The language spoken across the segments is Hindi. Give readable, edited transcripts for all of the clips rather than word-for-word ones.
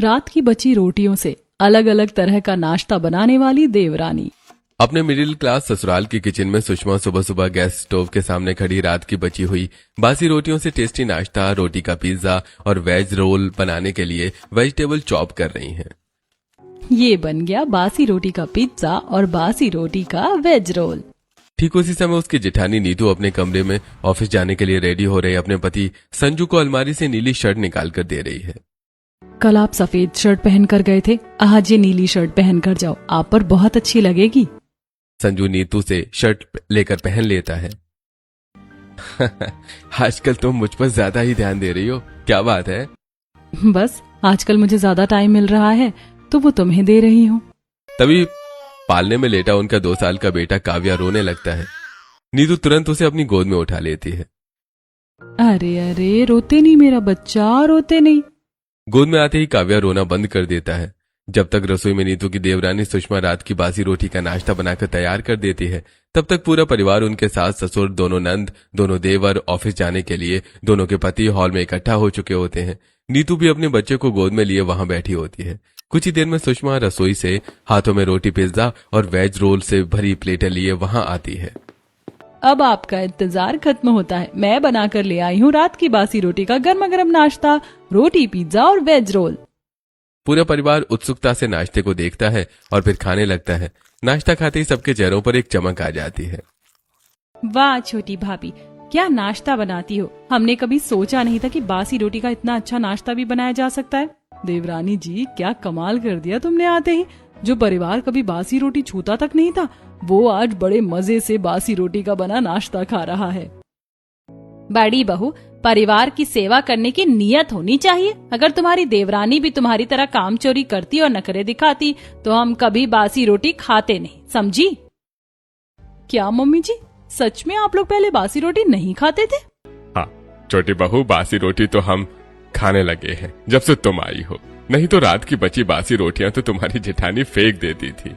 रात की बची रोटियों से अलग अलग तरह का नाश्ता बनाने वाली देवरानी। अपने मिडिल क्लास ससुराल की किचन में सुषमा सुबह सुबह गैस स्टोव के सामने खड़ी रात की बची हुई बासी रोटियों से टेस्टी नाश्ता, रोटी का पिज्जा और वेज रोल बनाने के लिए वेजिटेबल चॉप कर रही हैं। ये बन गया बासी रोटी का पिज्जा और बासी रोटी का वेज रोल। ठीक उसी समय उसकी जेठानी नीतू अपने कमरे में ऑफिस जाने के लिए रेडी हो रही अपने पति संजू को अलमारी से नीली शर्ट निकाल कर दे रही है। कल आप सफेद शर्ट पहन कर गए थे, आज ये नीली शर्ट पहन कर जाओ, आप पर बहुत अच्छी लगेगी। संजू नीतू से शर्ट लेकर पहन लेता है। आजकल तुम मुझ पर ज्यादा ही ध्यान दे रही हो, क्या बात है? बस आजकल मुझे ज्यादा टाइम मिल रहा है तो वो तुम्हें दे रही हूँ। तभी पालने में लेटा उनका 2 साल का बेटा काव्या रोने लगता है। नीतू तुरंत उसे अपनी गोद में उठा लेती है। अरे अरे, रोते नहीं मेरा बच्चा, रोते नहीं। गोद में आते ही काव्या रोना बंद कर देता है। जब तक रसोई में नीतू की देवरानी सुषमा रात की बासी रोटी का नाश्ता बनाकर तैयार कर देती है, तब तक पूरा परिवार, उनके सास ससुर, दोनों नंद, दोनों देवर ऑफिस जाने के लिए दोनों के पति हॉल में इकट्ठा हो चुके होते हैं। नीतू भी अपने बच्चे को गोद में लिए वहां बैठी होती है। कुछ ही देर में सुषमा रसोई से हाथों में रोटी, पिज्जा और वेज रोल से भरी प्लेटें लिए वहां आती है। अब आपका इंतजार खत्म होता है। मैं बनाकर ले आई हूँ रात की बासी रोटी का गर्मा गर्म नाश्ता, रोटी, पिज्जा और वेज रोल। पूरा परिवार उत्सुकता से नाश्ते को देखता है और फिर खाने लगता है। नाश्ता खाते ही सबके चेहरों पर एक चमक आ जाती है। वाह छोटी भाभी, क्या नाश्ता बनाती हो। हमने कभी सोचा नहीं था कि बासी रोटी का इतना अच्छा नाश्ता भी बनाया जा सकता है। देवरानी जी, क्या कमाल कर दिया तुमने आते ही। जो परिवार कभी बासी रोटी छूता तक नहीं था, वो आज बड़े मजे से बासी रोटी का बना नाश्ता खा रहा है। बड़ी बहू, परिवार की सेवा करने की नियत होनी चाहिए। अगर तुम्हारी देवरानी भी तुम्हारी तरह काम चोरी करती और नखरे दिखाती तो हम कभी बासी रोटी खाते नहीं, समझी? क्या मम्मी जी, सच में आप लोग पहले बासी रोटी नहीं खाते थे? हाँ छोटी बहू, बासी रोटी तो हम खाने लगे हैं जब से तुम आई हो, नहीं तो रात की बची बासी रोटियां तो तुम्हारी जेठानी फेंक देती थी।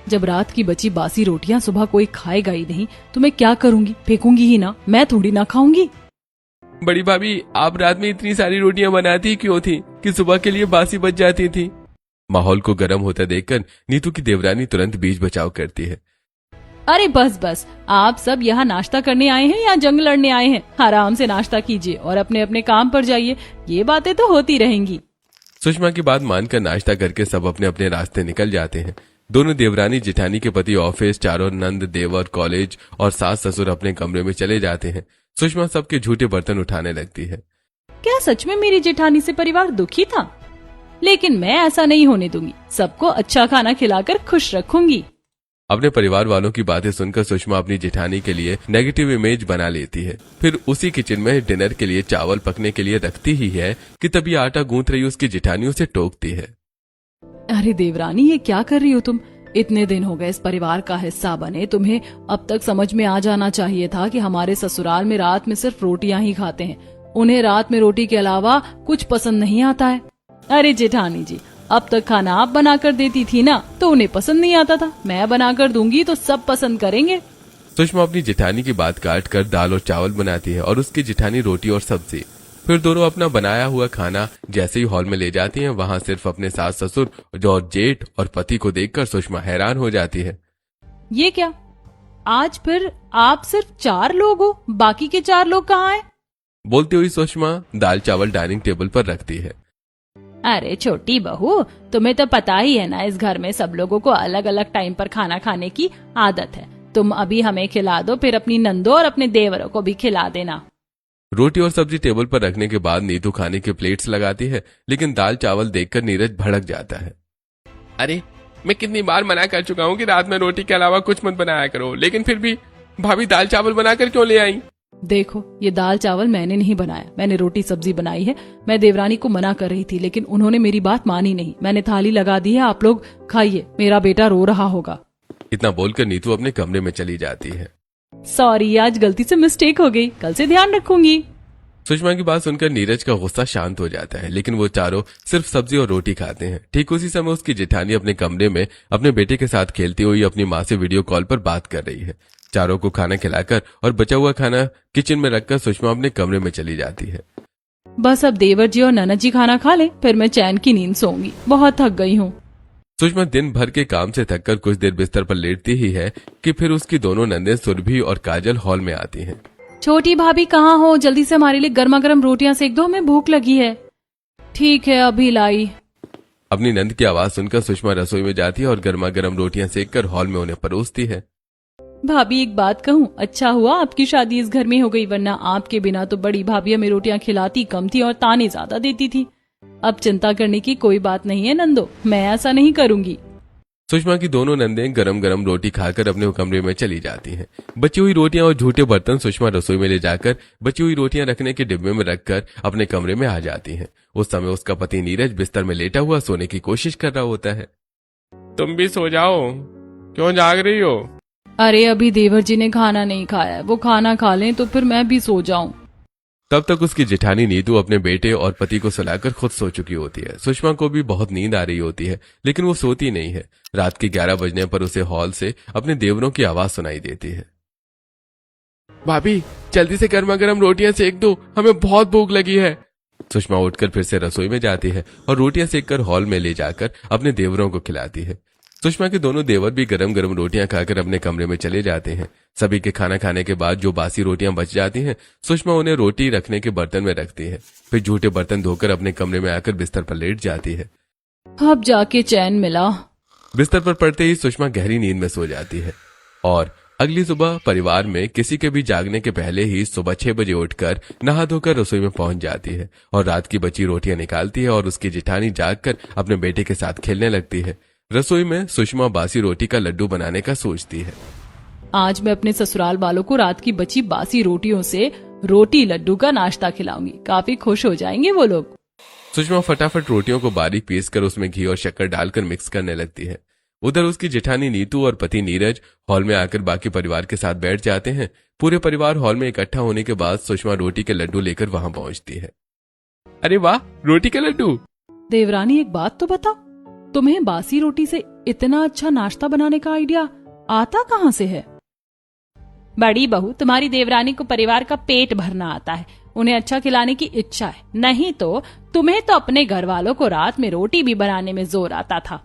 जब रात की बची बासी रोटियां सुबह कोई खाएगा ही नहीं तो मैं क्या करूंगी? फेंकूंगी ही ना, मैं थोड़ी ना खाऊंगी। बड़ी भाभी, आप रात में इतनी सारी रोटियां बनाती क्यों थी कि सुबह के लिए बासी बच जाती थी? माहौल को गर्म होता देखकर नीतू की देवरानी तुरंत बीच बचाव करती है। अरे बस बस, आप सब यहाँ नाश्ता करने आए हैं या जंग लड़ने आए हैं? आराम से नाश्ता कीजिए और अपने अपने काम पर जाइए, ये बातें तो होती रहेंगी। सुषमा की बात मानकर नाश्ता करके सब अपने अपने रास्ते निकल जाते हैं। दोनों देवरानी जेठानी के पति ऑफिस, चारों नंद देवर कॉलेज और सास ससुर अपने कमरे में चले जाते हैं। सुषमा सबके झूठे बर्तन उठाने लगती है। क्या सच में मेरी जेठानी से परिवार दुखी था? लेकिन मैं ऐसा नहीं होने दूंगी, सबको अच्छा खाना खिलाकर खुश रखूंगी। अपने परिवार वालों की बातें सुनकर सुषमा अपनी जेठानी के लिए नेगेटिव इमेज बना लेती है। फिर उसी किचन में डिनर के लिए चावल पकने के लिए रखती ही है कि तभी आटा गूंथ रही उसकी जेठानी उसे टोकती है। अरे देवरानी, ये क्या कर रही हो तुम? इतने दिन हो गए इस परिवार का हिस्सा बने, तुम्हें अब तक समझ में आ जाना चाहिए था कि हमारे ससुराल में रात में सिर्फ रोटियां ही खाते हैं। उन्हें रात में रोटी के अलावा कुछ पसंद नहीं आता है। अरे जेठानी जी, अब तक खाना आप बनाकर देती थी ना, तो उन्हें पसंद नहीं आता था। मैं बनाकर दूंगी तो सब पसंद करेंगे। सुषमा अपनी जेठानी की बात काट कर दाल और चावल बनाती है और उसकी जेठानी रोटी और सब्जी। फिर दोनों अपना बनाया हुआ खाना जैसे ही हॉल में ले जाती हैं, वहां सिर्फ अपने सास ससुर और जेठ और पति को देखकर सुषमा हैरान हो जाती है। ये क्या, आज फिर आप सिर्फ 4 लोग हो, बाकी के 4 लोग कहाँ हैं? बोलती हुई सुषमा दाल चावल डाइनिंग टेबल पर रखती है। अरे छोटी बहू, तुम्हें तो पता ही है ना, इस घर में सब लोगों को अलग अलग टाइम पर खाना खाने की आदत है। तुम अभी हमें खिला दो, फिर अपनी नंदों और अपने देवरों को भी खिला देना। रोटी और सब्जी टेबल पर रखने के बाद नीतू खाने के प्लेट्स लगाती है, लेकिन दाल चावल देखकर नीरज भड़क जाता है। अरे मैं कितनी बार मना कर चुका हूँ कि रात में रोटी के अलावा कुछ मत बनाया करो, लेकिन फिर भी भाभी दाल चावल बनाकर क्यों ले आई? देखो, ये दाल चावल मैंने नहीं बनाया, मैंने रोटी सब्जी बनाई है। मैं देवरानी को मना कर रही थी, लेकिन उन्होंने मेरी बात मानी नहीं। मैंने थाली लगा दी है, आप लोग खाइए, मेरा बेटा रो रहा होगा। इतना बोलकर नीतू अपने कमरे में चली जाती है। सॉरी, आज गलती से मिस्टेक हो गई, कल से ध्यान रखूंगी। सुषमा की बात सुनकर नीरज का गुस्सा शांत हो जाता है, लेकिन वो चारों सिर्फ सब्जी और रोटी खाते हैं। ठीक उसी समय उसकी जेठानी अपने कमरे में अपने बेटे के साथ खेलती हुई अपनी माँ से वीडियो कॉल पर बात कर रही है। चारों को खाना खिलाकर और बचा हुआ खाना किचन में रखकर सुषमा अपने कमरे में चली जाती है। बस अब देवर जी और ननद जी खाना खा ले, फिर मैं चैन की नींद सोऊंगी, बहुत थक गई हूँ। सुषमा दिन भर के काम से थककर कुछ देर बिस्तर पर लेटती ही है कि फिर उसकी दोनों नंदें सुरभि और काजल हॉल में आती हैं। छोटी भाभी कहाँ हो, जल्दी से हमारे लिए गर्मा गर्म रोटियां सेक दो, हमें भूख लगी है। ठीक है, अभी लाई। अपनी नंद की आवाज सुनकर सुषमा रसोई में जाती है और गर्मा गर्म रोटियां सेककर हॉल में उन्हें परोसती है। भाभी एक बात कहूँ, अच्छा हुआ आपकी शादी इस घर में हो गई, वरना आपके बिना तो बड़ी भाभी हमें रोटियां खिलाती कम थी और ताने ज्यादा देती थी। अब चिंता करने की कोई बात नहीं है नंदो, मैं ऐसा नहीं करूंगी। सुषमा की दोनों नंदें गरम गरम रोटी खाकर अपने कमरे में चली जाती हैं। बची हुई रोटियां और झूठे बर्तन सुषमा रसोई में ले जाकर बची हुई रोटियां रखने के डिब्बे में रखकर अपने कमरे में आ जाती हैं। उस समय उसका पति नीरज बिस्तर में लेटा हुआ सोने की कोशिश कर रहा होता है। तुम भी सो जाओ, क्यों जाग रही हो? अरे अभी देवर जी ने खाना नहीं खाया है, वो खाना खा लें तो फिर मैं भी सो जाऊं। तब तक उसकी जेठानी नीतू अपने बेटे और पति को सुलाकर खुद सो चुकी होती है। सुषमा को भी बहुत नींद आ रही होती है, लेकिन वो सोती नहीं है। रात के 11 बजने पर उसे हॉल से अपने देवरों की आवाज सुनाई देती है। भाभी जल्दी से गर्मा गर्म रोटियां सेक दो, हमें बहुत भूख लगी है। सुषमा उठकर फिर से रसोई में जाती है और रोटियां सेककर हॉल में ले जाकर अपने देवरों को खिलाती है। सुषमा के दोनों देवर भी गरम गरम रोटियां खाकर अपने कमरे में चले जाते हैं। सभी के खाना खाने के बाद जो बासी रोटियां बच जाती हैं, सुषमा उन्हें रोटी रखने के बर्तन में रखती है। फिर झूठे बर्तन धोकर अपने कमरे में आकर बिस्तर पर लेट जाती है। अब जाके चैन मिला। बिस्तर पर पड़ते ही सुषमा गहरी नींद में सो जाती है और अगली सुबह परिवार में किसी के भी जागने के पहले ही सुबह 6 बजे उठकर नहा धोकर रसोई में पहुंच जाती है और रात की बची रोटियां निकालती है और उसकी जेठानी जागकर अपने बेटे के साथ खेलने लगती है। रसोई में सुषमा बासी रोटी का लड्डू बनाने का सोचती है। आज मैं अपने ससुराल वालों को रात की बची बासी रोटियों से रोटी लड्डू का नाश्ता खिलाऊंगी, काफी खुश हो जाएंगे वो लोग। सुषमा फटाफट रोटियों को बारीक पीसकर उसमें घी और शक्कर डालकर मिक्स करने लगती है। उधर उसकी जेठानी नीतू और पति नीरज हॉल में आकर बाकी परिवार के साथ बैठ जाते हैं। पूरे परिवार हॉल में इकट्ठा होने के बाद सुषमा रोटी के लड्डू लेकर वहां पहुंचती है। अरे वाह, रोटी के लड्डू। देवरानी एक बात तो बता, तुम्हें बासी रोटी से इतना अच्छा नाश्ता बनाने का आइडिया आता कहाँ से है? बड़ी बहू, तुम्हारी देवरानी को परिवार का पेट भरना आता है, उन्हें अच्छा खिलाने की इच्छा है, नहीं तो तुम्हें तो अपने घर वालों को रात में रोटी भी बनाने में जोर आता था।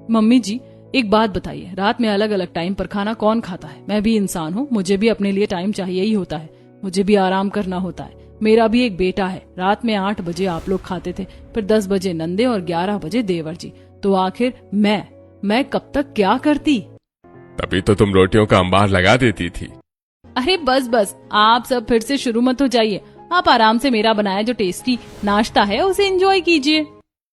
मम्मी जी एक बात बताइए, रात में अलग अलग टाइम पर खाना कौन खाता है? मैं भी इंसान हूँ, मुझे भी अपने लिए टाइम चाहिए ही होता है, मुझे भी आराम करना होता है। मेरा भी एक बेटा है, रात में 8 बजे आप लोग खाते थे, फिर 10 बजे नंदे और 11 बजे देवर जी, तो आखिर मैं कब तक क्या करती? तभी तो तुम रोटियों का अंबार लगा देती थी। अरे बस बस, आप सब फिर से शुरू मत हो जाइए, आप आराम से मेरा बनाया जो टेस्टी नाश्ता है उसे एंजॉय कीजिए।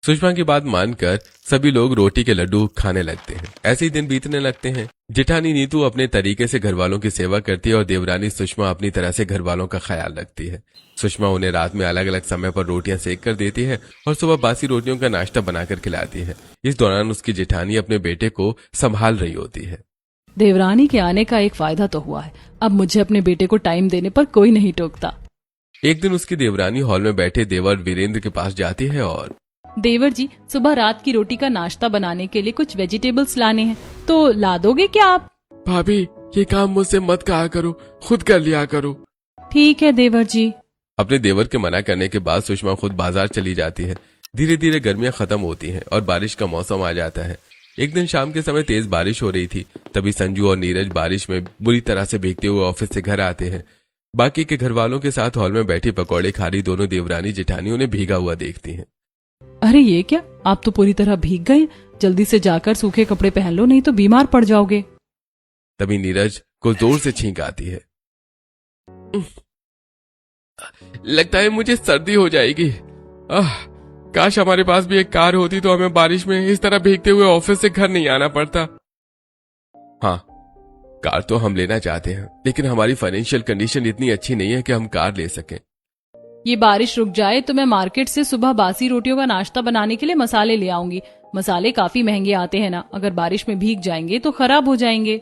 सुषमा की बात मानकर सभी लोग रोटी के लड्डू खाने लगते हैं। ऐसे ही दिन बीतने लगते हैं। जेठानी नीतू अपने तरीके से घर वालों की सेवा करती है और देवरानी सुषमा अपनी तरह से घर वालों का ख्याल रखती है। सुषमा उन्हें रात में अलग अलग समय पर रोटियां सेक कर देती है और सुबह बासी रोटियों का नाश्ता बनाकर खिलाती है। इस दौरान उसकी जेठानी अपने बेटे को संभाल रही होती है। देवरानी के आने का एक फायदा तो हुआ है, अब मुझे अपने बेटे को टाइम देने पर कोई नहीं टोकता। एक दिन उसकी देवरानी हॉल में बैठे देवर वीरेंद्र के पास जाती है और देवर जी, सुबह रात की रोटी का नाश्ता बनाने के लिए कुछ वेजिटेबल्स लाने हैं, तो ला दोगे क्या आप? भाभी ये काम मुझसे मत कहा करो, खुद कर लिया करो। ठीक है देवर जी। अपने देवर के मना करने के बाद सुषमा खुद बाजार चली जाती है। धीरे धीरे गर्मियां खत्म होती हैं और बारिश का मौसम आ जाता है। एक दिन शाम के समय तेज बारिश हो रही थी। तभी संजू और नीरज बारिश में बुरी तरह से भीगते हुए ऑफिस से घर आते हैं। बाकी के घर वालों के साथ हॉल में बैठी पकौड़े खा रही दोनों देवरानी जेठानी उन्हें भीगा हुआ देखती हैं। अरे ये क्या, आप तो पूरी तरह भीग गए, जल्दी से जाकर सूखे कपड़े पहन लो, नहीं तो बीमार पड़ जाओगे। तभी नीरज को जोर से छींक आती है। लगता है मुझे सर्दी हो जाएगी। काश हमारे पास भी एक कार होती तो हमें बारिश में इस तरह भीगते हुए ऑफिस से घर नहीं आना पड़ता। हाँ, कार तो हम लेना चाहते हैं, लेकिन हमारी फाइनेंशियल कंडीशन इतनी अच्छी नहीं है कि हम कार ले सकें। ये बारिश रुक जाए तो मैं मार्केट से सुबह बासी रोटियों का नाश्ता बनाने के लिए मसाले ले आऊंगी। मसाले काफी महंगे आते हैं ना, अगर बारिश में भीग जाएंगे तो खराब हो जाएंगे।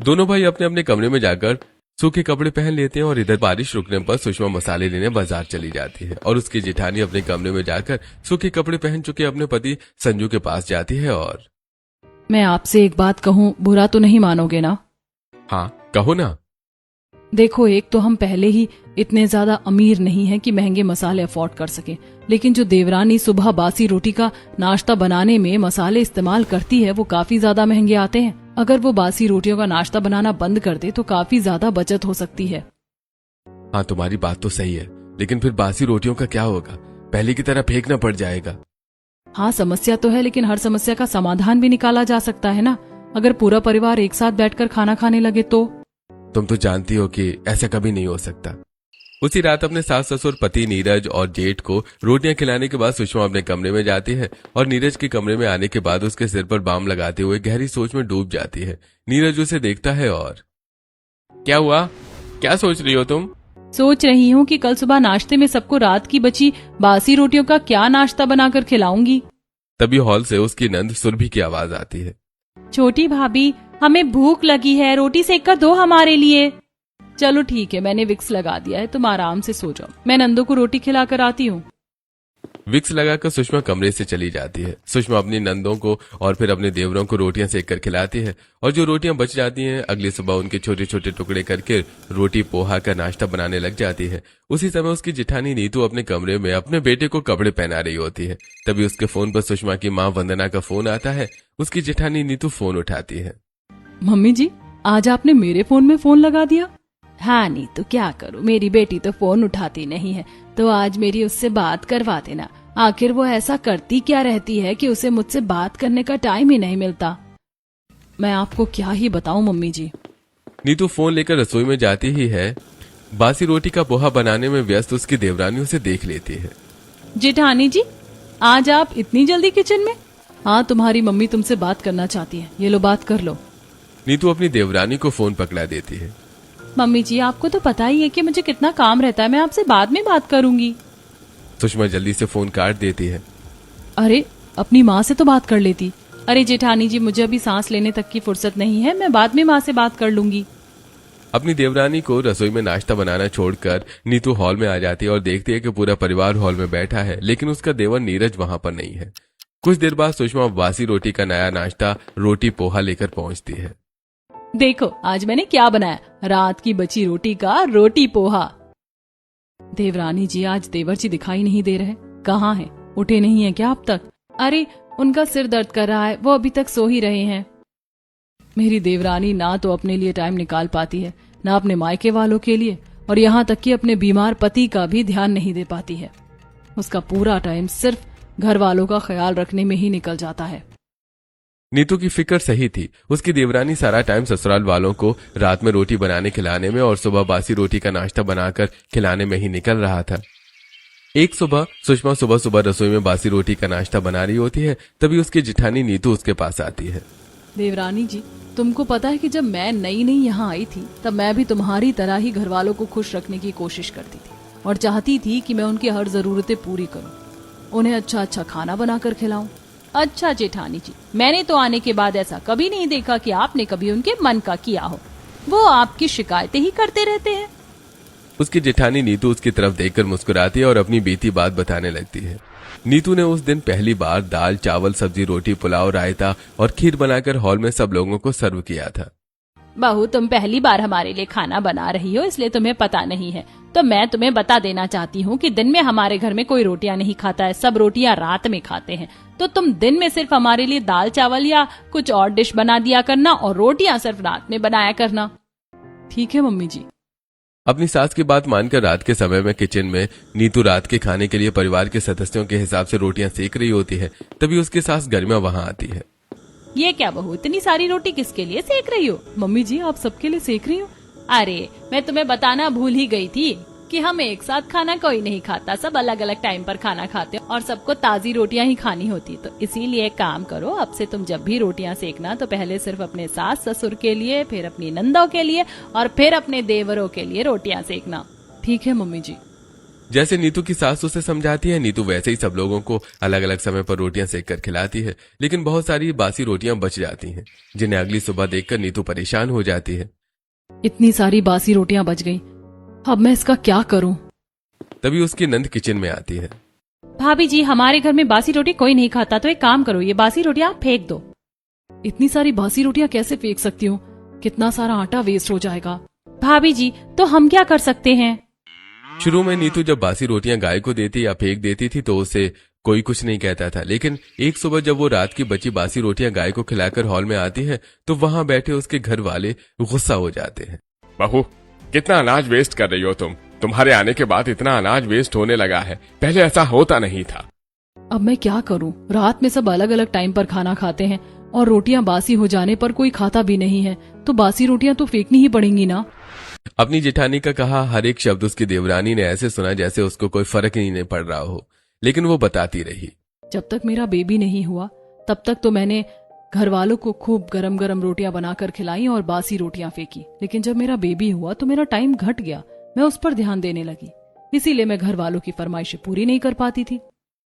दोनों भाई अपने अपने कमरे में जाकर सूखे कपड़े पहन लेते हैं और इधर बारिश रुकने पर सुषमा मसाले लेने बाजार चली जाती है और उसकी जेठानी अपने कमरे में जाकर सूखे कपड़े पहन चुके अपने पति संजू के पास जाती है और मैं आपसे एक बात कहूँ, बुरा तो नहीं मानोगे ना? हाँ कहो ना। देखो, एक तो हम पहले ही इतने ज्यादा अमीर नहीं हैं कि महंगे मसाले अफोर्ड कर सके, लेकिन जो देवरानी सुबह बासी रोटी का नाश्ता बनाने में मसाले इस्तेमाल करती है वो काफी ज्यादा महंगे आते हैं। अगर वो बासी रोटियों का नाश्ता बनाना बंद कर दे तो काफी ज्यादा बचत हो सकती है। हाँ, तुम्हारी बात तो सही है, लेकिन फिर बासी रोटियों का क्या होगा? पहले की तरह फेंकना पड़ जाएगा। हाँ, समस्या तो है, लेकिन हर समस्या का समाधान भी निकाला जा सकता है ना। अगर पूरा परिवार एक साथ बैठकर खाना खाने लगे तो। तुम तो जानती हो कि ऐसा कभी नहीं हो सकता। उसी रात अपने सास ससुर पति नीरज और जेठ को रोटियां खिलाने के बाद सुषमा अपने कमरे में जाती है और नीरज के कमरे में आने के बाद उसके सिर पर बाम लगाते हुए गहरी सोच में डूब जाती है। नीरज उसे देखता है और क्या हुआ? क्या सोच रही हो तुम? सोच रही हूँ कि कल सुबह नाश्ते में सबको रात की बची बासी रोटियों का क्या नाश्ता बनाकर खिलाऊंगी। तभी हॉल से उसकी नंद सुरभि की आवाज आती है। छोटी भाभी, हमें भूख लगी है, रोटी सेक कर दो हमारे लिए। चलो ठीक है, मैंने विक्स लगा दिया है, तुम आराम से सो जाओ, मैं नंदू को रोटी खिलाकर आती हूँ। विक्स लगाकर सुषमा कमरे से चली जाती है। सुषमा अपनी नंदों को और फिर अपने देवरों को रोटियां सेक कर खिलाती है और जो रोटियां बच जाती हैं अगली सुबह उनके छोटे छोटे टुकड़े करके रोटी पोहा का नाश्ता बनाने लग जाती है। उसी समय उसकी जिठानी नीतू अपने कमरे में अपने बेटे को कपड़े पहना रही होती है। तभी उसके फोन पर सुषमा की माँ वंदना का फोन आता है। उसकी जिठानी नीतू फोन उठाती है। मम्मी जी, आज आपने मेरे फोन में फोन लगा दिया। हाँ नहीं तो क्या करूँ, मेरी बेटी तो फोन उठाती नहीं है, तो आज मेरी उससे बात करवा देना। आखिर वो ऐसा करती क्या रहती है कि उसे मुझसे बात करने का टाइम ही नहीं मिलता। मैं आपको क्या ही बताऊं मम्मी जी। नीतू फोन लेकर रसोई में जाती ही है। बासी रोटी का पोहा बनाने में व्यस्त उसकी देवरानी उसे देख लेती है। जेठानी जी, आज आप इतनी जल्दी किचन में? हाँ, तुम्हारी मम्मी तुमसे बात करना चाहती है, ये लो बात कर लो। नीतू अपनी देवरानी को फोन पकड़ा देती है। मम्मी जी, आपको तो पता ही है कि मुझे कितना काम रहता है, मैं आपसे बाद में बात करूंगी। सुषमा जल्दी से फोन काट देती है। अरे, अपनी माँ से तो बात कर लेती। अरे जेठानी जी, मुझे अभी सांस लेने तक की फुर्सत नहीं है, मैं बाद में माँ से बात कर लूंगी। अपनी देवरानी को रसोई में नाश्ता बनाना छोड़कर नीतू हॉल में आ जाती है और देखती है कि पूरा परिवार हॉल में बैठा है, लेकिन उसका देवर नीरज वहां पर नहीं है। कुछ देर बाद सुषमा बासी रोटी का नया नाश्ता रोटी पोहा लेकर पहुंचती है। देखो आज मैंने क्या बनाया, रात की बची रोटी का रोटी पोहा। देवरानी जी, आज देवर जी दिखाई नहीं दे रहे, कहाँ हैं? उठे नहीं है क्या अब तक? अरे, उनका सिर दर्द कर रहा है, वो अभी तक सो ही रहे हैं। मेरी देवरानी ना तो अपने लिए टाइम निकाल पाती है, ना अपने मायके वालों के लिए, और यहाँ तक कि अपने बीमार पति का भी ध्यान नहीं दे पाती है। उसका पूरा टाइम सिर्फ घर वालों का ख्याल रखने में ही निकल जाता है। नीतू की फिक्र सही थी। उसकी देवरानी सारा टाइम ससुराल वालों को रात में रोटी बनाने खिलाने में और सुबह बासी रोटी का नाश्ता बनाकर खिलाने में ही निकल रहा था। एक सुबह सुषमा सुबह सुबह रसोई में बासी रोटी का नाश्ता बना रही होती है। तभी उसकी जिठानी नीतू उसके पास आती है। देवरानी जी, तुमको पता है कि जब मैं नई नई यहाँ आई थी तब मैं भी तुम्हारी तरह ही घर वालों को खुश रखने की कोशिश करती थी और चाहती थी कि मैं उनकी हर जरूरतें पूरी करूं, उन्हें अच्छा अच्छा खाना बनाकर खिलाऊं। अच्छा जेठानी जी, मैंने तो आने के बाद ऐसा कभी नहीं देखा कि आपने कभी उनके मन का किया हो, वो आपकी शिकायतें ही करते रहते हैं। उसकी जेठानी नीतू उसकी तरफ देखकर मुस्कुराती है और अपनी बीती बात बताने लगती है। नीतू ने उस दिन पहली बार दाल चावल सब्जी रोटी पुलाव रायता और खीर बनाकर हॉल में सब लोगों को सर्व किया था। बहू, तुम पहली बार हमारे लिए खाना बना रही हो, इसलिए तुम्हें पता नहीं है, तो मैं तुम्हें बता देना चाहती हूँ कि दिन में हमारे घर में कोई रोटियां नहीं खाता है, सब रोटियां रात में खाते हैं। तो तुम दिन में सिर्फ हमारे लिए दाल चावल या कुछ और डिश बना दिया करना और रोटियां सिर्फ रात में बनाया करना। ठीक है मम्मी जी। अपनी सास की बात मानकर रात के समय में किचन में नीतू रात के खाने के लिए परिवार के सदस्यों के हिसाब से रोटियां सेक रही होती है। तभी उसकी सास गरिमा वहां आती है। ये क्या बहू, इतनी सारी रोटी किसके लिए सेक रही हो? मम्मी जी, आप सबके लिए सेक रही हो? अरे, मैं तुम्हें बताना भूल ही गई थी कि हम एक साथ खाना कोई नहीं खाता, सब अलग अलग टाइम पर खाना खाते हैं और सबको ताजी रोटियां ही खानी होती, तो इसीलिए एक काम करो, अब से तुम जब भी रोटियां सेकना तो पहले सिर्फ अपने सास ससुर के लिए, फिर अपनी नंदों के लिए और फिर अपने देवरों के लिए रोटियां सेकना। ठीक है मम्मी जी। जैसे नीतू की सास उसे समझाती है, नीतू वैसे ही सब लोगों को अलग अलग समय पर रोटियां सेक कर खिलाती है, लेकिन बहुत सारी बासी रोटियां बच जाती हैं, जिन्हें अगली सुबह देखकर नीतू परेशान हो जाती है। इतनी सारी बासी रोटियां बच गई, अब मैं इसका क्या करूं? तभी उसकी नंद किचन में आती है। भाभी जी, हमारे घर में बासी रोटी कोई नहीं खाता, तो एक काम करो, ये बासी रोटियां फेंक दो। इतनी सारी बासी रोटियां कैसे फेंक सकती हूँ? कितना सारा आटा वेस्ट हो जाएगा। भाभी जी, तो हम क्या कर सकते हैं? शुरू में नीतू जब बासी रोटियां गाय को देती या फेंक देती थी तो उसे कोई कुछ नहीं कहता था, लेकिन एक सुबह जब वो रात की बची बासी रोटियां गाय को खिलाकर हॉल में आती है तो वहां बैठे उसके घर वाले गुस्सा हो जाते हैं। बहू, कितना अनाज वेस्ट कर रही हो तुम। तुम्हारे आने के बाद इतना अनाज वेस्ट होने लगा है, पहले ऐसा होता नहीं था। अब मैं क्या करूं? रात में सब अलग अलग टाइम पर खाना खाते हैं और रोटियां बासी हो जाने पर कोई खाता भी नहीं है, तो बासी रोटियां तो फेंकनी ही पड़ेंगी ना। अपनी जेठानी का कहा हर एक शब्द उसकी देवरानी ने ऐसे सुना जैसे उसको कोई फर्क ही नहीं पड़ रहा हो, लेकिन वो बताती रही। जब तक मेरा बेबी नहीं हुआ तब तक तो मैंने घर वालों को खूब गरम गरम रोटियां बनाकर खिलाई और बासी रोटियां फेंकी, लेकिन जब मेरा बेबी हुआ तो मेरा टाइम घट गया, मैं उस पर ध्यान देने लगी, इसीलिए मैं घर वालों की फरमाइशें पूरी नहीं कर पाती थी।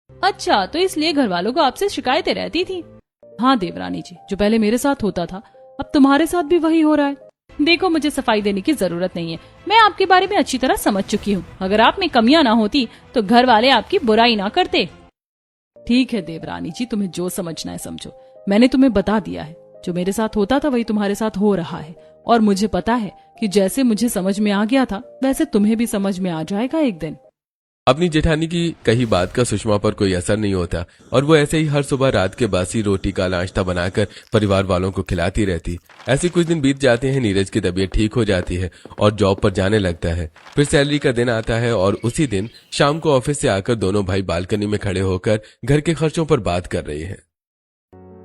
अच्छा, तो इसलिए घर वालों को आपसे शिकायतें रहती थी? हाँ देवरानी जी, जो पहले मेरे साथ होता था अब तुम्हारे साथ भी वही हो रहा है। देखो, मुझे सफाई देने की जरूरत नहीं है, मैं आपके बारे में अच्छी तरह समझ चुकी हूँ। अगर आप में कमियां ना होती तो घर वाले आपकी बुराई ना करते। ठीक है देवरानी जी, तुम्हें जो समझना है समझो, मैंने तुम्हें बता दिया है, जो मेरे साथ होता था वही तुम्हारे साथ हो रहा है, और मुझे पता है कि जैसे मुझे समझ में आ गया था वैसे तुम्हें भी समझ में आ जाएगा एक दिन। अपनी जेठानी की कही बात का सुषमा पर कोई असर नहीं होता और वो ऐसे ही हर सुबह रात के बासी रोटी का नाश्ता बनाकर परिवार वालों को खिलाती रहती। ऐसे कुछ दिन बीत जाते हैं, नीरज की तबीयत ठीक हो जाती है और जॉब पर जाने लगता है। फिर सैलरी का दिन आता है और उसी दिन शाम को ऑफिस से आकर दोनों भाई बालकनी में खड़े होकर घर के खर्चों पर बात कर रहे हैं।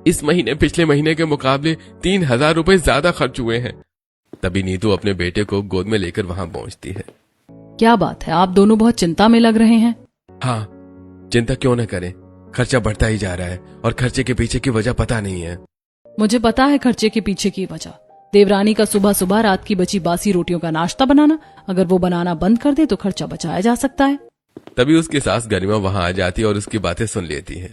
इस महीने पिछले महीने के मुकाबले 3,000 रुपए ज्यादा खर्च हुए हैं। तभी नीतू अपने बेटे को गोद में लेकर वहां पहुंचती है। क्या बात है, आप दोनों बहुत चिंता में लग रहे हैं। हाँ, चिंता क्यों न करें, खर्चा बढ़ता ही जा रहा है और खर्चे के पीछे की वजह पता नहीं है। मुझे पता है खर्चे के पीछे की वजह, देवरानी का सुबह सुबह रात की बची बासी रोटियों का नाश्ता बनाना। अगर वो बनाना बंद कर दे तो खर्चा बचाया जा सकता है। तभी उसकी सास गरिमा वहां आ जाती है और उसकी बातें सुन लेती है।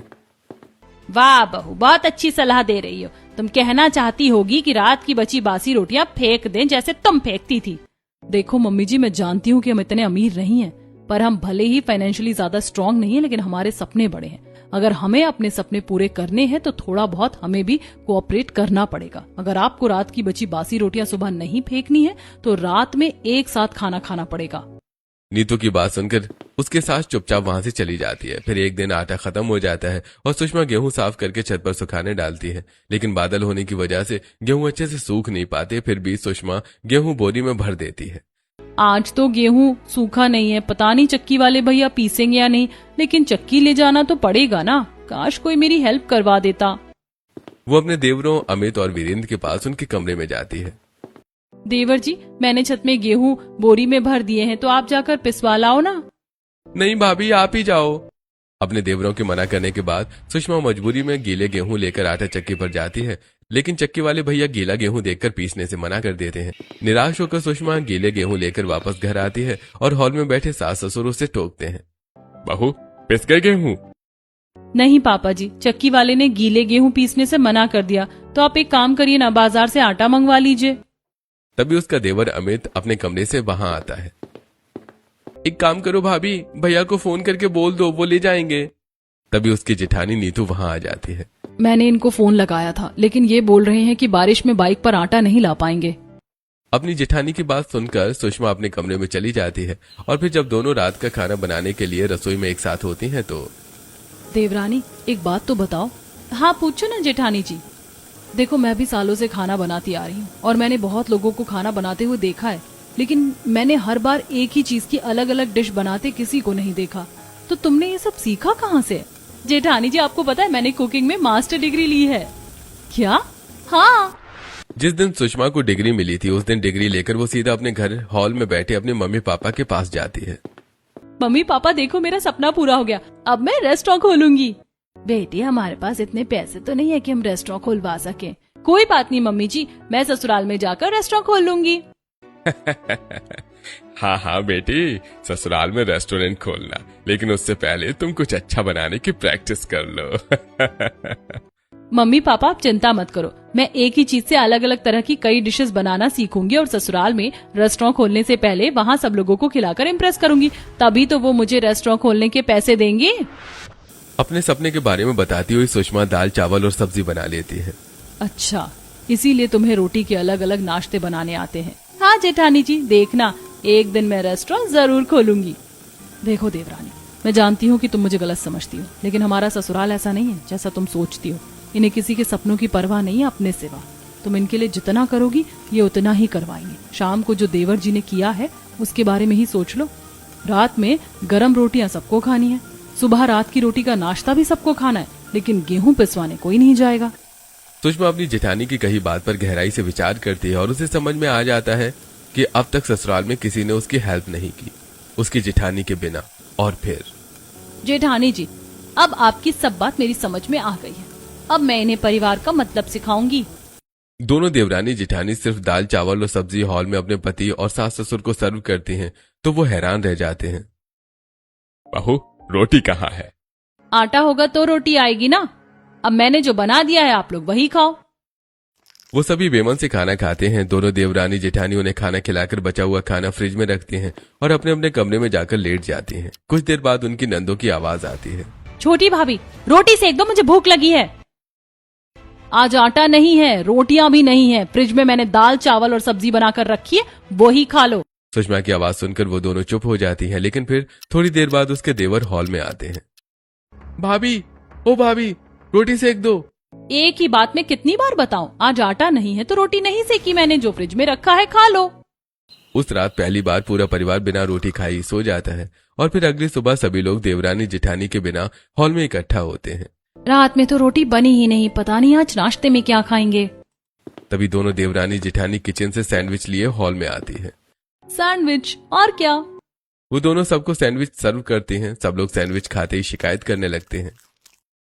वाह बहू, बहुत अच्छी सलाह दे रही हो। तुम कहना चाहती होगी कि रात की बची बासी रोटियां फेंक दें जैसे तुम फेंकती थी। देखो मम्मी जी, मैं जानती हूँ कि हम इतने अमीर नहीं हैं, पर हम भले ही फाइनेंशियली ज्यादा स्ट्रांग नहीं है, लेकिन हमारे सपने बड़े हैं। अगर हमें अपने सपने पूरे करने हैं तो थोड़ा बहुत हमें भी कोऑपरेट करना पड़ेगा। अगर आपको रात की बची बासी रोटियां सुबह नहीं फेंकनी है तो रात में एक साथ खाना खाना पड़ेगा। नीतू की बात सुनकर उसके सास चुपचाप वहां से चली जाती है। फिर एक दिन आटा खत्म हो जाता है और सुषमा गेहूं साफ करके छत पर सुखाने डालती है, लेकिन बादल होने की वजह से गेहूं अच्छे से सूख नहीं पाते। फिर भी सुषमा गेहूं बोरी में भर देती है। आज तो गेहूं सूखा नहीं है, पता नहीं चक्की वाले भैया पीसेंगे या नहीं, लेकिन चक्की ले जाना तो पड़ेगा ना। काश कोई मेरी हेल्प करवा देता। वो अपने देवरों अमित और वीरेंद्र के पास उनके कमरे में जाती है। देवर जी, मैंने छत में गेहूं बोरी में भर दिए हैं, तो आप जाकर पिसवा लाओ ना। नहीं भाभी, आप ही जाओ। अपने देवरों के मना करने के बाद सुषमा मजबूरी में गीले गेहूं लेकर आटा चक्की पर जाती है, लेकिन चक्की वाले भैया गीला गेहूं देखकर पीसने से मना कर देते हैं। निराश होकर सुषमा गीले गेहूं लेकर वापस घर आती है और हॉल में बैठे सास ससुर उसे टोकते हैं। बहू, पिस गए गेहूं? नहीं पापा जी, चक्की वाले ने गीले गेहूं पीसने से मना कर दिया, तो आप एक काम करिए ना, बाजार से आटा मंगवा लीजिए। तभी उसका देवर अमित अपने कमरे से वहां आता है। एक काम करो भाभी, भैया को फोन करके बोल दो, वो ले जाएंगे। तभी उसकी जेठानी नीतू वहां आ जाती है। मैंने इनको फोन लगाया था, लेकिन ये बोल रहे हैं कि बारिश में बाइक पर आटा नहीं ला पाएंगे। अपनी जेठानी की बात सुनकर सुषमा अपने कमरे में चली जाती है और फिर जब दोनों रात का खाना बनाने के लिए रसोई में एक साथ होती हैं तो देवरानी, एक बात तो बताओ। हाँ पूछो ना जेठानी जी। देखो, मैं भी सालों से खाना बनाती आ रही हूँ और मैंने बहुत लोगों को खाना बनाते हुए देखा है, लेकिन मैंने हर बार एक ही चीज की अलग अलग डिश बनाते किसी को नहीं देखा। तो तुमने ये सब सीखा कहाँ से? जेठानी जी, आपको पता है मैंने कुकिंग में मास्टर डिग्री ली है। क्या? हाँ। जिस दिन सुषमा को डिग्री मिली थी उस दिन डिग्री लेकर वो सीधा अपने घर हॉल में बैठे अपने मम्मी पापा के पास जाती है। मम्मी पापा देखो, मेरा सपना पूरा हो गया, अब मैं रेस्टोरेंट खोलूंगी। बेटी, हमारे पास इतने पैसे तो नहीं है कि हम रेस्टोरेंट खोलवा सके। कोई बात नहीं मम्मी जी, मैं ससुराल में जाकर रेस्टोरेंट खोल लूंगी। हाँ हाँ बेटी, ससुराल में रेस्टोरेंट खोलना, लेकिन उससे पहले तुम कुछ अच्छा बनाने की प्रैक्टिस कर लो। मम्मी पापा, आप चिंता मत करो, मैं एक ही चीज से अलग अलग तरह की कई डिशेस बनाना सीखूंगी और ससुराल में रेस्टोरेंट खोलने से पहले वहाँ सब लोगों को खिलाकर इम्प्रेस करूंगी, तभी तो वो मुझे रेस्टोरेंट खोलने के पैसे देंगे। अपने सपने के बारे में बताती हुई सुषमा दाल चावल और सब्जी बना लेती है। अच्छा, इसीलिए तुम्हें रोटी के अलग अलग नाश्ते बनाने आते हैं। हाँ जेठानी जी, देखना एक दिन मैं रेस्टोरेंट जरूर खोलूंगी। देखो देवरानी, मैं जानती हूँ कि तुम मुझे गलत समझती हो, लेकिन हमारा ससुराल ऐसा नहीं है जैसा तुम सोचती हो। इन्हें किसी के सपनों की परवाह नहीं है अपने सिवा। तुम इनके लिए जितना करोगी ये उतना ही करवाएंगे। शाम को जो देवर जी ने किया है उसके बारे में ही सोच लो। रात में गरम रोटियां सबको खानी है, सुबह रात की रोटी का नाश्ता भी सबको खाना है, लेकिन गेहूं पिसवाने कोई नहीं जाएगा। सुषमा अपनी जेठानी की कही बात पर गहराई से विचार करती है और उसे समझ में आ जाता है कि अब तक ससुराल में किसी ने उसकी हेल्प नहीं की, उसकी जेठानी के बिना। और फिर जेठानी जी, अब आपकी सब बात मेरी समझ में आ गई है। अब मैं इन्हें परिवार का मतलब सिखाऊंगी। दोनों देवरानी जेठानी सिर्फ दाल चावल और सब्जी हॉल में अपने पति और सास ससुर को सर्व करती हैं, तो वो हैरान रह जाते हैं। बहू, रोटी कहाँ है? आटा होगा तो रोटी आएगी ना। अब मैंने जो बना दिया है आप लोग वही खाओ। वो सभी बेमन से खाना खाते हैं। दोनों देवरानी जेठानी उन्हें खाना खिलाकर बचा हुआ खाना फ्रिज में रखती हैं और अपने अपने कमरे में जाकर लेट जाती हैं। कुछ देर बाद उनकी नंदों की आवाज आती है। छोटी भाभी, रोटी सेक दो, मुझे भूख लगी है। आज आटा नहीं है, रोटियां भी नहीं है, फ्रिज में मैंने दाल चावल और सब्जी बनाकर रखी है, वो ही खा लो। सुषमा की आवाज सुनकर वो दोनों चुप हो जाती हैं, लेकिन फिर थोड़ी देर बाद उसके देवर हॉल में आते हैं। भाभी, ओ भाभी, रोटी सेक दो। एक ही बात मैं कितनी बार बताऊं, आज आटा नहीं है तो रोटी नहीं सेकी मैंने, जो फ्रिज में रखा है खा लो। उस रात पहली बार पूरा परिवार बिना रोटी खाई सो जाता है और फिर अगली सुबह सभी लोग देवरानी जेठानी के बिना हॉल में इकट्ठा होते हैं। रात में तो रोटी बनी ही नहीं, पता नहीं आज नाश्ते में क्या खाएंगे। तभी दोनों देवरानी जेठानी किचन से सैंडविच लिए हॉल में आती है। सैंडविच? और क्या? वो दोनों सबको सैंडविच सर्व करती हैं। सब लोग सैंडविच खाते ही शिकायत करने लगते हैं।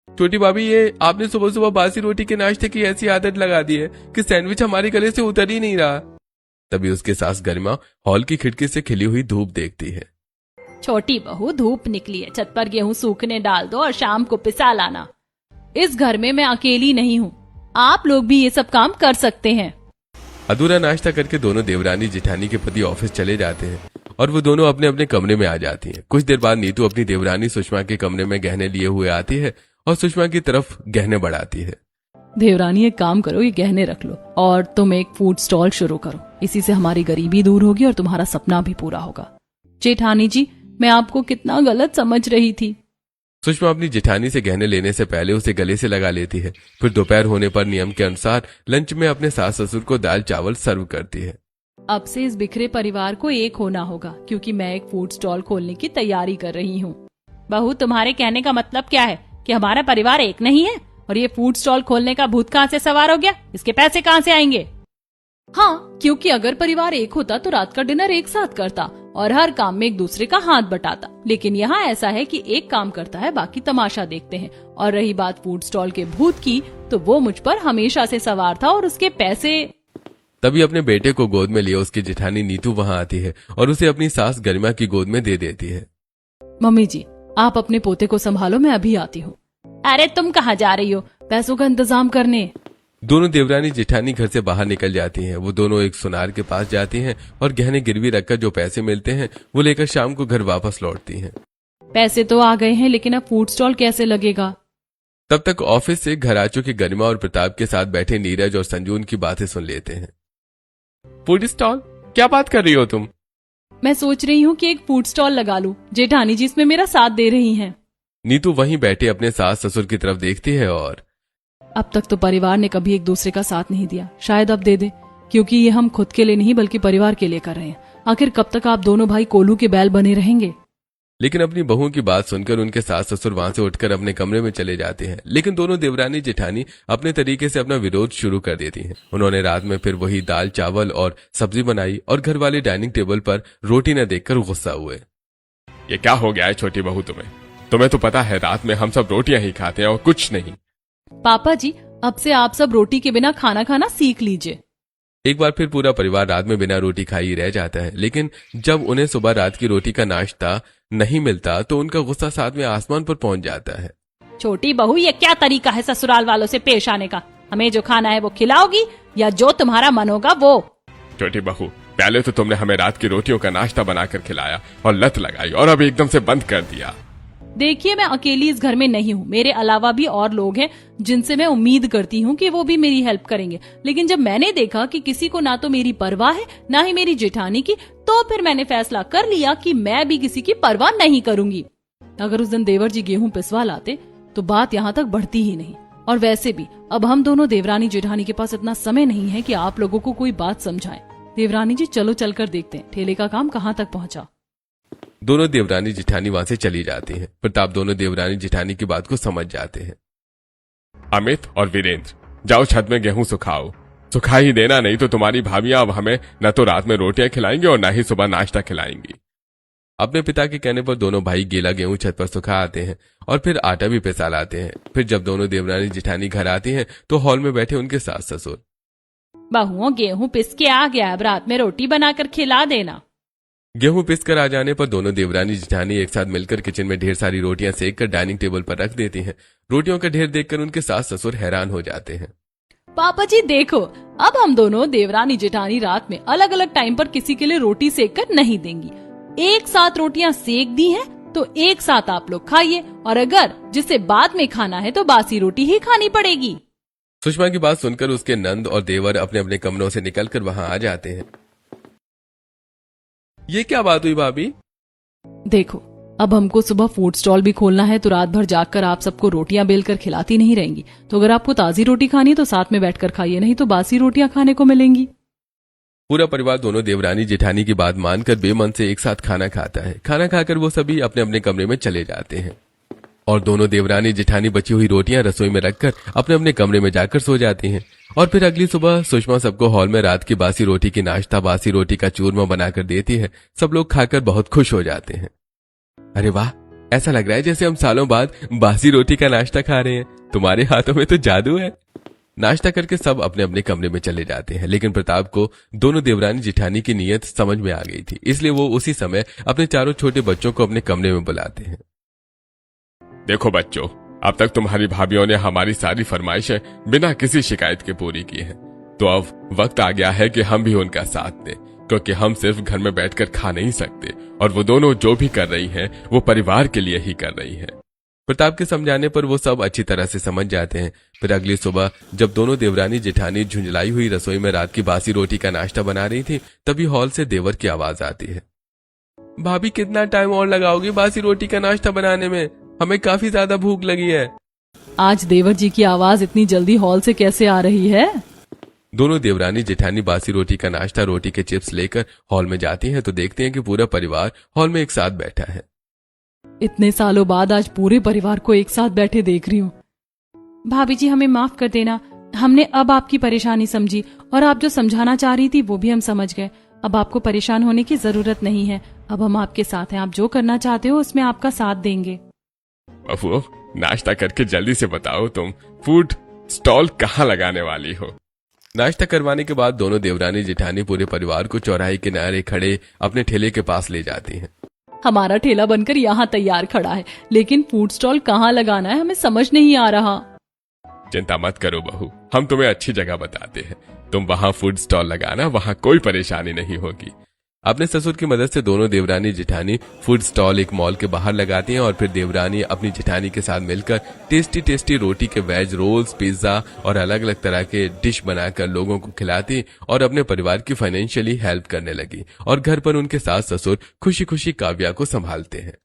छोटी भाभी, ये आपने सुबह सुबह बासी रोटी के नाश्ते की ऐसी आदत लगा दी है कि सैंडविच हमारे गले से उतर ही नहीं रहा। तभी उसके सास गरिमा हॉल की खिड़की से खिली हुई धूप देखती है। छोटी बहू, धूप निकली है, छत पर गेहूं सूखने डाल दो और शाम को पिसा लाना। इस घर में मैं अकेली नहीं हूँ, आप लोग भी ये सब काम कर सकते हैं। अधूरा नाश्ता करके दोनों देवरानी जेठानी के पति ऑफिस चले जाते हैं और वो दोनों अपने अपने कमरे में आ जाती हैं। कुछ देर बाद नीतू अपनी देवरानी सुषमा के कमरे में गहने लिए हुए आती है और सुषमा की तरफ गहने बढ़ाती है। देवरानी, एक काम करो, ये गहने रख लो और तुम एक फूड स्टॉल शुरू करो। इसी से हमारी गरीबी दूर होगी और तुम्हारा सपना भी पूरा होगा। जेठानी जी, मैं आपको कितना गलत समझ रही थी। सुषमा अपनी जेठानी से गहने लेने से पहले उसे गले से लगा लेती है। फिर दोपहर होने पर नियम के अनुसार लंच में अपने सास ससुर को दाल चावल सर्व करती है। अब से इस बिखरे परिवार को एक होना होगा, क्योंकि मैं एक फूड स्टॉल खोलने की तैयारी कर रही हूँ। बहू, तुम्हारे कहने का मतलब क्या है कि हमारा परिवार एक नहीं है? और ये फूड स्टॉल खोलने का भूत कहाँ से सवार हो गया? इसके पैसे कहाँ से आएंगे? हाँ, क्योंकि अगर परिवार एक होता तो रात का डिनर एक साथ करता और हर काम में एक दूसरे का हाथ बटाता। लेकिन यहाँ ऐसा है कि एक काम करता है, बाकी तमाशा देखते हैं। और रही बात फूड स्टॉल के भूत की, तो वो मुझ पर हमेशा से सवार था और उसके पैसे। तभी अपने बेटे को गोद में लिए उसकी जेठानी नीतू वहाँ आती है और उसे अपनी सास गरिमा की गोद में दे देती है। मम्मी जी, आप अपने पोते को संभालो, मैं अभी आती हूँ। अरे तुम कहाँ जा रही हो? पैसों का इंतजाम करने। दोनों देवरानी जेठानी घर से बाहर निकल जाती हैं। वो दोनों एक सुनार के पास जाती हैं और गहने गिरवी रखकर जो पैसे मिलते हैं वो लेकर शाम को घर वापस लौटती हैं। पैसे तो आ गए हैं, लेकिन अब फूड स्टॉल कैसे लगेगा? तब तक ऑफिस से घर आ चुके गरिमा और प्रताप के साथ बैठे नीरज और संजू उनकी बातें सुन लेते हैं। Food stall? क्या बात कर रही हो तुम? मैं सोच रही हूँ कि एक फूड स्टॉल लगा लूं। जेठानी जी इसमें मेरा साथ दे रही हैं। नीतू वहीं बैठे अपने सास ससुर की तरफ देखती है और अब तक तो परिवार ने कभी एक दूसरे का साथ नहीं दिया, शायद अब दे दे, क्योंकि ये हम खुद के लिए नहीं बल्कि परिवार के लिए कर रहे हैं। आखिर कब तक आप दोनों भाई कोल्हू के बैल बने रहेंगे? लेकिन अपनी बहू की बात सुनकर उनके सास ससुर वहां से उठकर अपने कमरे में चले जाते हैं। लेकिन दोनों देवरानी जेठानी अपने तरीके से अपना विरोध शुरू कर देती हैं। उन्होंने रात में फिर वही दाल चावल और सब्जी बनाई और घर वाले डाइनिंग टेबल पर रोटी न देखकर गुस्सा हुए। ये क्या हो गया है छोटी बहू तुम्हें? तुम्हें तो पता है रात में हम सब रोटियां ही खाते हैं और कुछ नहीं। पापा जी, अब से आप सब रोटी के बिना खाना खाना सीख लीजिए। एक बार फिर पूरा परिवार रात में बिना रोटी खाई ही रह जाता है। लेकिन जब उन्हें सुबह रात की रोटी का नाश्ता नहीं मिलता तो उनका गुस्सा सातवें आसमान पर पहुंच जाता है। छोटी बहू, ये क्या तरीका है ससुराल वालों से पेश आने का? हमें जो खाना है वो खिलाओगी या जो तुम्हारा मन होगा वो? छोटी बहू, पहले तो तुमने हमें रात की रोटियों का नाश्ता बनाकर खिलाया और लत लगाई और अब एकदम से बंद कर दिया। देखिए, मैं अकेली इस घर में नहीं हूँ, मेरे अलावा भी और लोग हैं जिनसे मैं उम्मीद करती हूँ कि वो भी मेरी हेल्प करेंगे। लेकिन जब मैंने देखा कि किसी को ना तो मेरी परवाह है ना ही मेरी जेठानी की, तो फिर मैंने फैसला कर लिया कि मैं भी किसी की परवाह नहीं करूंगी। अगर उस दिन देवर जी गेहूं पिसवा लाते तो बात यहाँ तक बढ़ती ही नहीं। और वैसे भी अब हम दोनों देवरानी जेठानी के पास इतना समय नहीं है कि आप लोगों को कोई बात समझाएं। देवरानी जी, चलो चलकर देखते हैं ठेले का काम कहाँ तक पहुँचा। दोनों देवरानी जेठानी वहां से चली जाती हैं। प्रताप दोनों देवरानी जेठानी की बात को समझ जाते हैं। अमित और वीरेंद्र, जाओ छत में गेहूं सुखाओ। सुखा ही देना, नहीं तो तुम्हारी भाभियां अब हमें न तो रात में रोटियां खिलाएंगी और न ही सुबह नाश्ता खिलाएंगी। अपने पिता के कहने पर दोनों भाई गीला गेहूं छत पर सुखा आते हैं और फिर आटा भी पिसा लाते हैं। फिर जब दोनों देवरानी जेठानी घर आती हैं तो हॉल में बैठे उनके सास ससुर। बहुओं, गेहूं पिस के आ गया, अब रात में रोटी बनाकर खिला देना। गेहूं पिसकर आ जाने पर दोनों देवरानी जेठानी एक साथ मिलकर किचन में ढेर सारी रोटियां सेक कर डाइनिंग टेबल पर रख देती हैं। रोटियों का ढेर देखकर उनके सास ससुर हैरान हो जाते हैं। पापा जी देखो, अब हम दोनों देवरानी जेठानी रात में अलग अलग टाइम पर किसी के लिए रोटी सेक कर नहीं देंगी। एक साथ रोटियां सेक दी हैं तो एक साथ आप लोग खाइए, और अगर जिसे बाद में खाना है तो बासी रोटी ही खानी पड़ेगी। सुषमा की बात सुनकर उसके नंद और देवर अपने अपने कमरों से निकलकर वहां आ जाते हैं। ये क्या बात हुई भाभी? देखो, अब हमको सुबह फूड स्टॉल भी खोलना है, तो रात भर जागकर आप सबको रोटियां बेलकर खिलाती नहीं रहेंगी। तो अगर आपको ताजी रोटी खानी है तो साथ में बैठकर खाइए, नहीं तो बासी रोटियां खाने को मिलेंगी। पूरा परिवार दोनों देवरानी जेठानी की बात मानकर बेमन से एक साथ खाना खाता है। खाना खाकर वो सभी अपने अपने कमरे में चले जाते हैं और दोनों देवरानी जेठानी बची हुई रोटियां रसोई में रखकर अपने अपने कमरे में जाकर सो जाती हैं। और फिर अगली सुबह सुषमा सबको हॉल में रात की बासी रोटी की नाश्ता, बासी रोटी का चूरमा बनाकर देती है। सब लोग खाकर बहुत खुश हो जाते हैं। अरे वाह, ऐसा लग रहा है जैसे हम सालों बाद बासी रोटी का नाश्ता खा रहे हैं। तुम्हारे हाथों में तो जादू है। नाश्ता करके सब अपने अपने कमरे में चले जाते हैं। लेकिन प्रताप को दोनों देवरानी जेठानी की नीयत समझ में आ गई थी, इसलिए वो उसी समय अपने चारों छोटे बच्चों को अपने कमरे में बुलाते हैं। देखो बच्चों, अब तक तुम्हारी भाभीियों ने हमारी सारी फरमाइशें बिना किसी शिकायत के पूरी की है, तो अब वक्त आ गया है कि हम भी उनका साथ दें, क्योंकि हम सिर्फ घर में बैठकर खा नहीं सकते और वो दोनों जो भी कर रही हैं वो परिवार के लिए ही कर रही हैं। प्रताप के समझाने पर वो सब अच्छी तरह से समझ जाते हैं। फिर अगली सुबह जब दोनों देवरानी जेठानी झुंझलाई हुई रसोई में रात की बासी रोटी का नाश्ता बना रही थी, तभी हॉल से देवर की आवाज आती है। भाभी, कितना टाइम और लगाओगी बासी रोटी का नाश्ता बनाने में? हमें काफी ज्यादा भूख लगी है। आज देवर जी की आवाज इतनी जल्दी हॉल से कैसे आ रही है? दोनों देवरानी जेठानी बासी रोटी का नाश्ता, रोटी के चिप्स लेकर हॉल में जाती हैं तो देखते हैं कि पूरा परिवार हॉल में एक साथ बैठा है। इतने सालों बाद आज पूरे परिवार को एक साथ बैठे देख रही हूँ। भाभी जी, हमें माफ कर देना, हमने अब आपकी परेशानी समझी और आप जो समझाना चाह रही थी वो भी हम समझ गए। अब आपको परेशान होने की जरूरत नहीं है। अब हम आपके साथ हैं, आप जो करना चाहते हो उसमें आपका साथ देंगे। बहू, नाश्ता करके जल्दी से बताओ तुम फूड स्टॉल कहाँ लगाने वाली हो? नाश्ता करवाने के बाद दोनों देवरानी जेठानी पूरे परिवार को चौराहे किनारे खड़े अपने ठेले के पास ले जाती हैं। हमारा ठेला बनकर यहाँ तैयार खड़ा है, लेकिन फूड स्टॉल कहाँ लगाना है हमें समझ नहीं आ रहा। चिंता मत करो बहू, हम तुम्हें अच्छी जगह बताते हैं। तुम वहाँ फूड स्टॉल लगाना, वहाँ कोई परेशानी नहीं होगी। अपने ससुर की मदद से दोनों देवरानी जेठानी फूड स्टॉल एक मॉल के बाहर लगाती हैं और फिर देवरानी अपनी जेठानी के साथ मिलकर टेस्टी टेस्टी रोटी के वेज रोल्स, पिज्जा और अलग अलग तरह के डिश बनाकर लोगों को खिलाती और अपने परिवार की फाइनेंशियली हेल्प करने लगी। और घर पर उनके सास ससुर खुशी खुशी काव्या को संभालते हैं।